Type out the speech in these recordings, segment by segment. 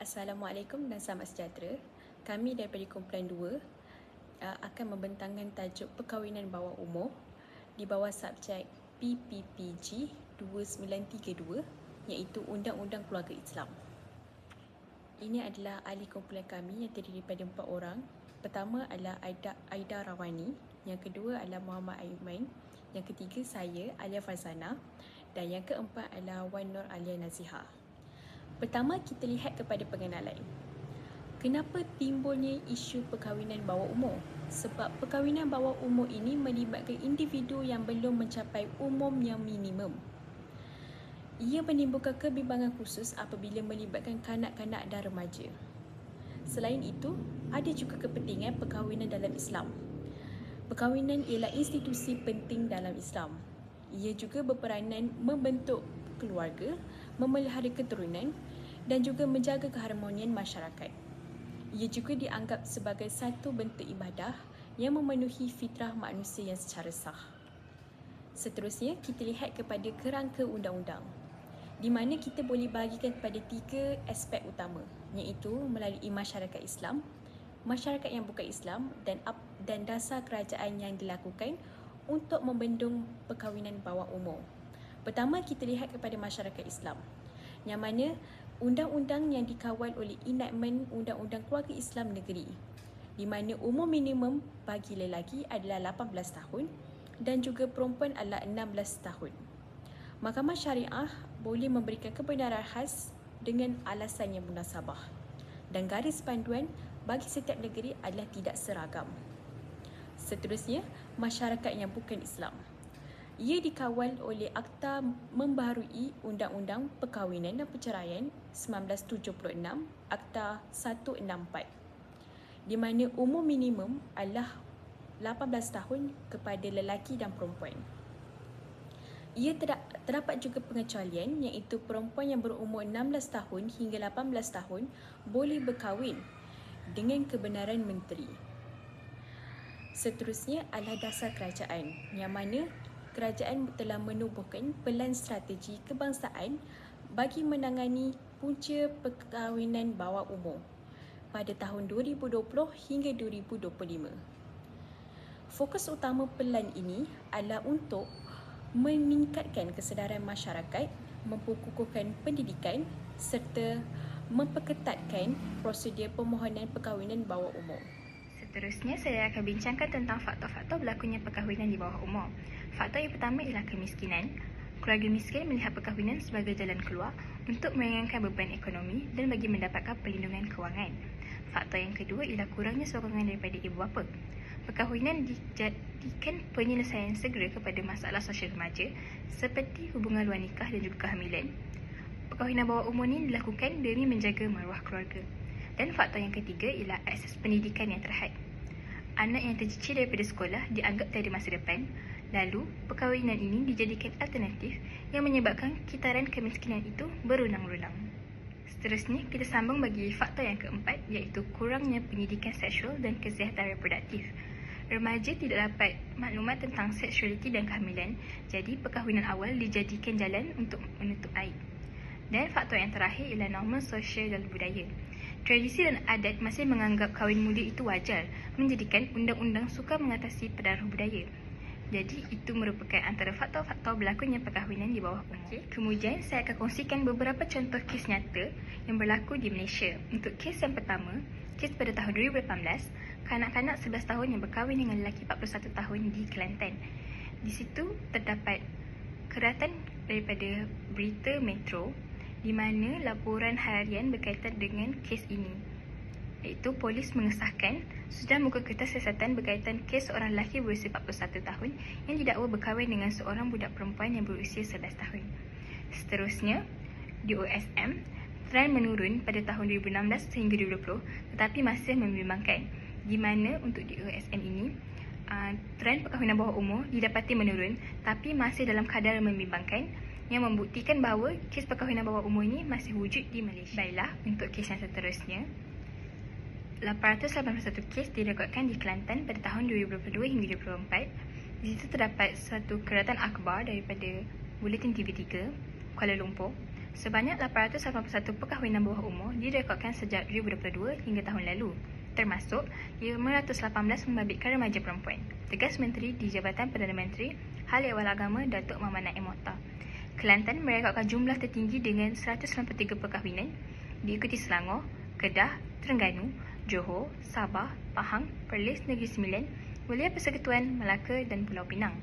Assalamualaikum dan selamat sejahtera. Kami daripada Kumpulan 2 akan membentangkan tajuk perkahwinan bawah umur di bawah subjek PPPG 2932 iaitu Undang-Undang Keluarga Islam. Ini adalah ahli kumpulan kami yang terdiri daripada 4 orang. Pertama adalah Aida Rawani, yang kedua adalah Muhammad Aiman, yang ketiga saya Alia Farzana dan yang keempat adalah Wan Nur Alia Nazihah. Pertama, kita lihat kepada pengenalan. Kenapa timbulnya isu perkahwinan bawah umur? Sebab perkahwinan bawah umur ini melibatkan individu yang belum mencapai umur yang minimum. Ia menimbulkan kebimbangan khusus apabila melibatkan kanak-kanak dan remaja. Selain itu, ada juga kepentingan perkahwinan dalam Islam. Perkahwinan ialah institusi penting dalam Islam. Ia juga berperanan membentuk keluarga, memelihara keturunan dan juga menjaga keharmonian masyarakat. Ia juga dianggap sebagai satu bentuk ibadah yang memenuhi fitrah manusia yang secara sah. Seterusnya, kita lihat kepada kerangka undang-undang, di mana kita boleh bahagikan kepada 3 aspek utama, iaitu melalui masyarakat Islam, masyarakat yang bukan Islam dan dasar kerajaan yang dilakukan untuk membendung perkahwinan bawah umur. Pertama, kita lihat kepada masyarakat Islam, yang mana undang-undang yang dikawal oleh enactment Undang-Undang Keluarga Islam Negeri, di mana umur minimum bagi lelaki adalah 18 tahun dan juga perempuan adalah 16 tahun. Mahkamah Syariah boleh memberikan kebenaran khas dengan alasan yang munasabah, dan garis panduan bagi setiap negeri adalah tidak seragam. Seterusnya, masyarakat yang bukan Islam. Ia dikawal oleh Akta Membaharui Undang-Undang Perkahwinan dan Perceraian 1976, Akta 164, di mana umur minimum adalah 18 tahun kepada lelaki dan perempuan. Ia terdapat juga pengecualian, iaitu perempuan yang berumur 16 tahun hingga 18 tahun boleh berkahwin dengan kebenaran menteri. Seterusnya adalah dasar kerajaan, yang mana kerajaan telah menubuhkan pelan strategi kebangsaan bagi menangani punca perkahwinan bawah umur pada tahun 2020 hingga 2025. Fokus utama pelan ini adalah untuk meningkatkan kesedaran masyarakat, memperkukuhkan pendidikan serta memperketatkan prosedur permohonan perkahwinan bawah umur. Seterusnya, saya akan bincangkan tentang faktor-faktor berlakunya perkahwinan di bawah umur. Faktor yang pertama ialah kemiskinan. Keluarga miskin melihat perkahwinan sebagai jalan keluar untuk meringankan beban ekonomi dan bagi mendapatkan perlindungan kewangan. Faktor yang kedua ialah kurangnya sokongan daripada ibu bapa. Perkahwinan dijadikan penyelesaian segera kepada masalah sosial remaja seperti hubungan luar nikah dan juga kehamilan. Perkahwinan bawah umur ini dilakukan demi menjaga maruah keluarga. Dan faktor yang ketiga ialah akses pendidikan yang terhad. Anak yang tercicir daripada sekolah dianggap tiada masa depan, lalu perkahwinan ini dijadikan alternatif yang menyebabkan kitaran kemiskinan itu berulang-ulang. Seterusnya, kita sambung bagi faktor yang keempat, iaitu kurangnya pendidikan seksual dan kesihatan reproduktif. Remaja tidak dapat maklumat tentang seksualiti dan kehamilan, jadi perkahwinan awal dijadikan jalan untuk menutup aib. Dan faktor yang terakhir ialah norma sosial dan budaya. Tradisi dan adat masih menganggap kahwin muda itu wajar, menjadikan undang-undang sukar mengatasi pengaruh budaya. Jadi, itu merupakan antara faktor-faktor berlakunya perkahwinan di bawah umur. Kemudian, saya akan kongsikan beberapa contoh kes nyata yang berlaku di Malaysia. Untuk kes yang pertama, kes pada tahun 2018, kanak-kanak 11 tahun yang berkahwin dengan lelaki 41 tahun di Kelantan. Di situ terdapat keratan daripada berita Metro di mana laporan harian berkaitan dengan kes ini, iaitu polis mengesahkan sudah muka kertas siasatan berkaitan kes seorang lelaki berusia 41 tahun yang didakwa berkahwin dengan seorang budak perempuan yang berusia 11 tahun. Seterusnya, di OSM, tren menurun pada tahun 2016 sehingga 2020 tetapi masih membimbangkan, di mana untuk di OSM ini tren perkahwinan bawah umur didapati menurun tapi masih dalam kadar membimbangkan, yang membuktikan bahawa kes perkahwinan bawah umur ini masih wujud di Malaysia. Baiklah, untuk kes yang seterusnya, 881 kes direkodkan di Kelantan pada tahun 2022 hingga 2024. Di situ terdapat satu keratan akhbar daripada Buletin TV3 Kuala Lumpur Sebanyak 881 perkahwinan bawah umur direkodkan sejak 2022 hingga tahun lalu, termasuk 518 membabitkan remaja perempuan. Tegas Menteri di Jabatan Perdana Menteri Hal Ehwal Agama Datuk Muhammad Naim Mohtar. Kelantan merekodkan jumlah tertinggi dengan 193 perkahwinan, diikuti Selangor, Kedah, Terengganu, Johor, Sabah, Pahang, Perlis Negeri Sembilan, Wilayah Persekutuan Melaka dan Pulau Pinang.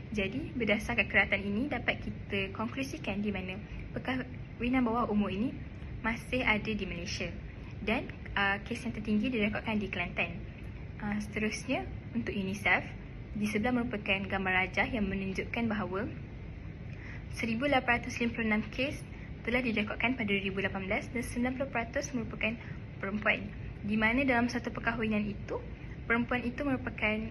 Jadi, berdasarkan keratan ini dapat kita konklusikan di mana perkahwinan bawah umur ini masih ada di Malaysia dan kes yang tertinggi direkodkan di Kelantan. Seterusnya, untuk UNICEF, di sebelah merupakan gambar rajah yang menunjukkan bahawa 1,856 kes telah direkodkan pada 2018 dan 90% merupakan perempuan. Di mana dalam satu perkahwinan itu, perempuan itu merupakan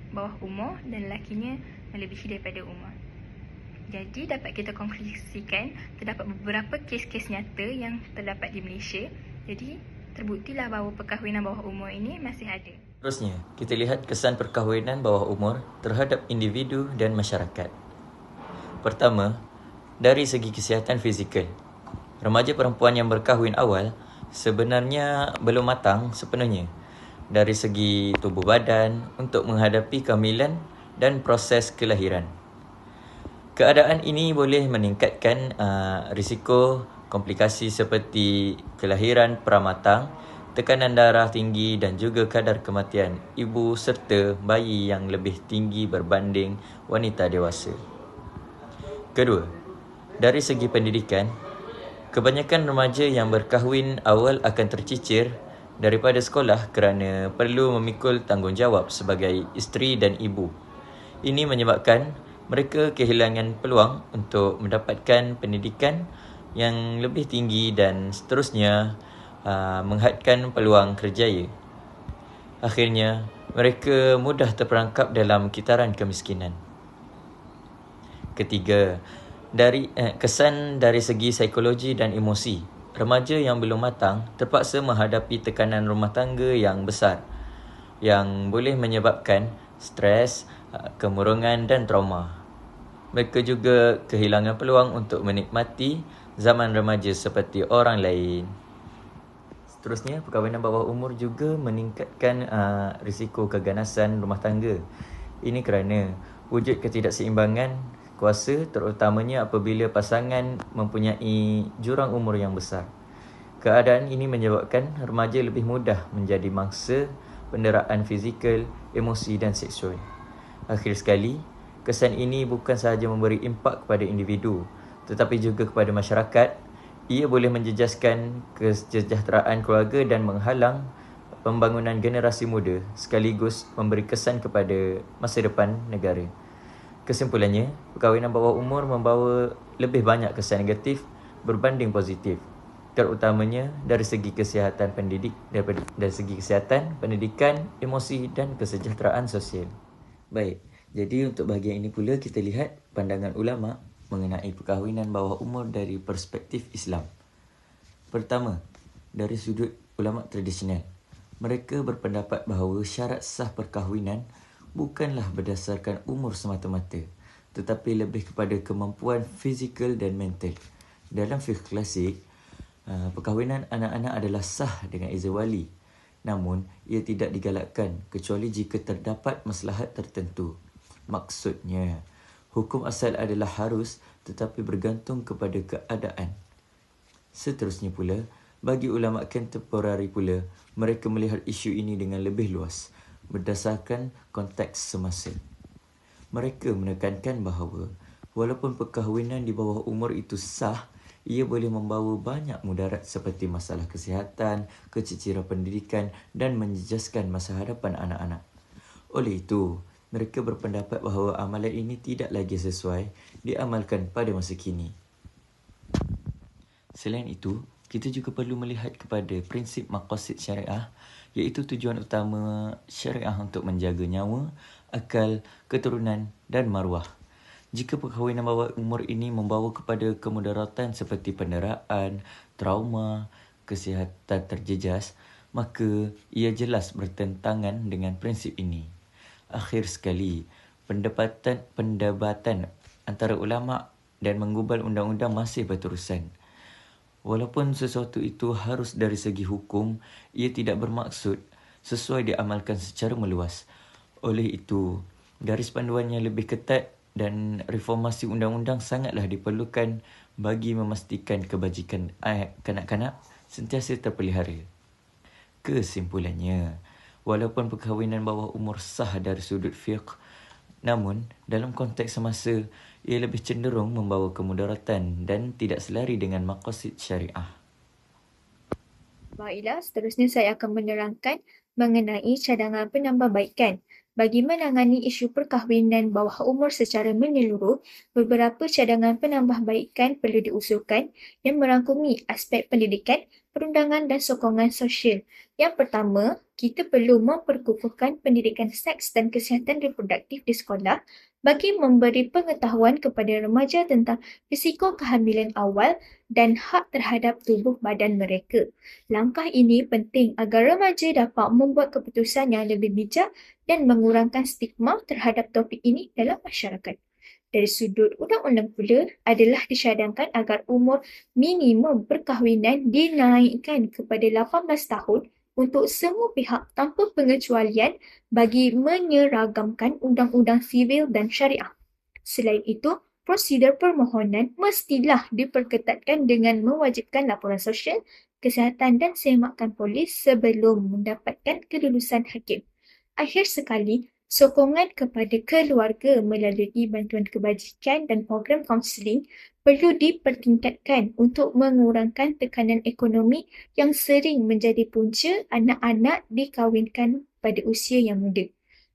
bawah umur dan lelakinya melebihi daripada umur. Jadi dapat kita konklusikan terdapat beberapa kes-kes nyata yang terdapat di Malaysia. Jadi terbuktilah bahawa perkahwinan bawah umur ini masih ada. Terusnya, kita lihat kesan perkahwinan bawah umur terhadap individu dan masyarakat. Pertama, dari segi kesihatan fizikal. Remaja perempuan yang berkahwin awal sebenarnya belum matang sepenuhnya dari segi tubuh badan untuk menghadapi kehamilan dan proses kelahiran. Keadaan ini boleh meningkatkan risiko komplikasi seperti kelahiran pramatang, tekanan darah tinggi dan juga kadar kematian ibu serta bayi yang lebih tinggi berbanding wanita dewasa. Kedua, dari segi pendidikan, kebanyakan remaja yang berkahwin awal akan tercicir daripada sekolah kerana perlu memikul tanggungjawab sebagai isteri dan ibu. Ini menyebabkan mereka kehilangan peluang untuk mendapatkan pendidikan yang lebih tinggi dan seterusnya menghadkan peluang kerjaya. Akhirnya, mereka mudah terperangkap dalam kitaran kemiskinan. Ketiga, kesan dari segi psikologi dan emosi. Remaja yang belum matang terpaksa menghadapi tekanan rumah tangga yang besar yang boleh menyebabkan stres, kemurungan dan trauma. Mereka juga kehilangan peluang untuk menikmati zaman remaja seperti orang lain. Seterusnya, perkahwinan bawah umur juga meningkatkan risiko keganasan rumah tangga. Ini kerana wujud ketidakseimbangan kuasa terutamanya apabila pasangan mempunyai jurang umur yang besar. Keadaan ini menyebabkan remaja lebih mudah menjadi mangsa penderaan fizikal, emosi dan seksual. Akhir sekali, kesan ini bukan sahaja memberi impak kepada individu tetapi juga kepada masyarakat. Ia boleh menjejaskan kesejahteraan keluarga dan menghalang pembangunan generasi muda sekaligus memberi kesan kepada masa depan negara. Kesimpulannya, perkahwinan bawah umur membawa lebih banyak kesan negatif berbanding positif, terutamanya dari segi kesihatan dari segi kesihatan, pendidikan, emosi dan kesejahteraan sosial. Baik, jadi untuk bahagian ini pula kita lihat pandangan ulama mengenai perkahwinan bawah umur dari perspektif Islam. Pertama, dari sudut ulama tradisional, mereka berpendapat bahawa syarat sah perkahwinan bukanlah berdasarkan umur semata-mata, tetapi lebih kepada kemampuan fizikal dan mental. Dalam fiqh klasik, perkahwinan anak-anak adalah sah dengan izin wali. Namun, ia tidak digalakkan kecuali jika terdapat maslahat tertentu. Maksudnya, hukum asal adalah harus tetapi bergantung kepada keadaan. Seterusnya pula, bagi ulama kontemporari pula, mereka melihat isu ini dengan lebih luas berdasarkan konteks semasa. Mereka menekankan bahawa walaupun perkahwinan di bawah umur itu sah, ia boleh membawa banyak mudarat seperti masalah kesihatan, keciciran pendidikan dan menjejaskan masa hadapan anak-anak. Oleh itu, mereka berpendapat bahawa amalan ini tidak lagi sesuai diamalkan pada masa kini. Selain itu, kita juga perlu melihat kepada prinsip maqasid syariah, iaitu tujuan utama syariah untuk menjaga nyawa, akal, keturunan dan maruah. Jika perkahwinan bawah umur ini membawa kepada kemudaratan seperti penderaan, trauma, kesihatan terjejas, maka ia jelas bertentangan dengan prinsip ini. Akhir sekali, pendebatan antara ulama dan menggubal undang-undang masih berterusan. Walaupun sesuatu itu harus dari segi hukum, ia tidak bermaksud sesuai diamalkan secara meluas. Oleh itu, garis panduan yang lebih ketat dan reformasi undang-undang sangatlah diperlukan bagi memastikan kebajikan kanak-kanak sentiasa terpelihara. Kesimpulannya, walaupun perkahwinan bawah umur sah dari sudut fiqh, namun dalam konteks semasa, ia lebih cenderung membawa kemudaratan dan tidak selari dengan maqasid syariah. Baiklah, seterusnya saya akan menerangkan mengenai cadangan penambahbaikan. Bagi menangani isu perkahwinan bawah umur secara menyeluruh, beberapa cadangan penambahbaikan perlu diusulkan yang merangkumi aspek pendidikan, perundangan dan sokongan sosial. Yang pertama, kita perlu memperkukuhkan pendidikan seks dan kesihatan reproduktif di sekolah bagi memberi pengetahuan kepada remaja tentang risiko kehamilan awal dan hak terhadap tubuh badan mereka. Langkah ini penting agar remaja dapat membuat keputusan yang lebih bijak dan mengurangkan stigma terhadap topik ini dalam masyarakat. Dari sudut undang-undang pula adalah disyadangkan agar umur minimum perkahwinan dinaikkan kepada 18 tahun untuk semua pihak tanpa pengecualian bagi menyeragamkan undang-undang sivil dan syariah. Selain itu, prosedur permohonan mestilah diperketatkan dengan mewajibkan laporan sosial, kesihatan dan semakan polis sebelum mendapatkan kelulusan hakim. Akhir sekali, sokongan kepada keluarga melalui bantuan kebajikan dan program kaunseling perlu dipertingkatkan untuk mengurangkan tekanan ekonomi yang sering menjadi punca anak-anak dikahwinkan pada usia yang muda.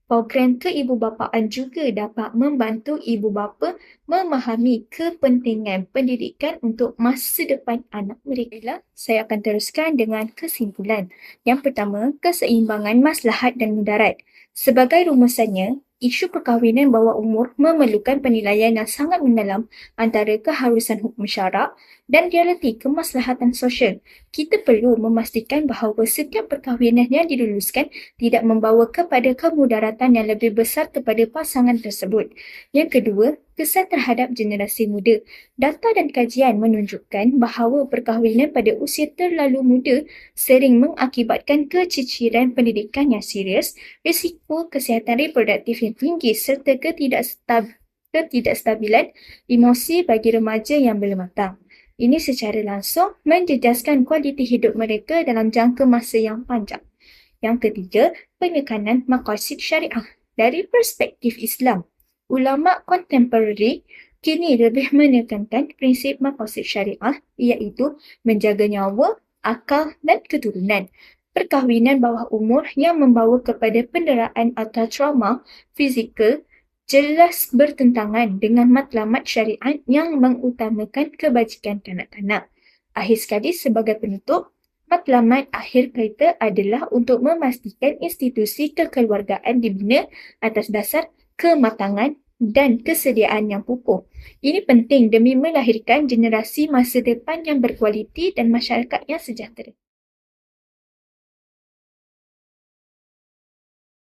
Program keibubapaan juga dapat membantu ibu bapa memahami kepentingan pendidikan untuk masa depan anak mereka. Saya akan teruskan dengan kesimpulan. Yang pertama, keseimbangan maslahat dan mudarat. Sebagai rumusannya, isu perkahwinan bawah umur memerlukan penilaian yang sangat mendalam antara keharusan hukum syarak dan realiti kemaslahatan sosial. Kita perlu memastikan bahawa setiap perkahwinan yang diluluskan tidak membawa kepada kemudaratan yang lebih besar kepada pasangan tersebut. Yang kedua, kesan terhadap generasi muda. Data dan kajian menunjukkan bahawa perkahwinan pada usia terlalu muda sering mengakibatkan keciciran pendidikan yang serius, risiko kesihatan reproduktif yang tinggi serta ketidakstabilan emosi bagi remaja yang belum matang. Ini secara langsung menjejaskan kualiti hidup mereka dalam jangka masa yang panjang. Yang ketiga, penekanan maqasid syariah. Dari perspektif Islam, ulama kontemporari kini lebih menekankan prinsip maqasid syariah iaitu menjaga nyawa, akal dan keturunan. Perkahwinan bawah umur yang membawa kepada penderaan atau trauma fizikal jelas bertentangan dengan matlamat syariat yang mengutamakan kebajikan kanak-kanak. Akhir sekali, sebagai penutup, matlamat akhir kita adalah untuk memastikan institusi kekeluargaan dibina atas dasar kematangan dan kesediaan yang pupus. Ini penting demi melahirkan generasi masa depan yang berkualiti dan masyarakat yang sejahtera.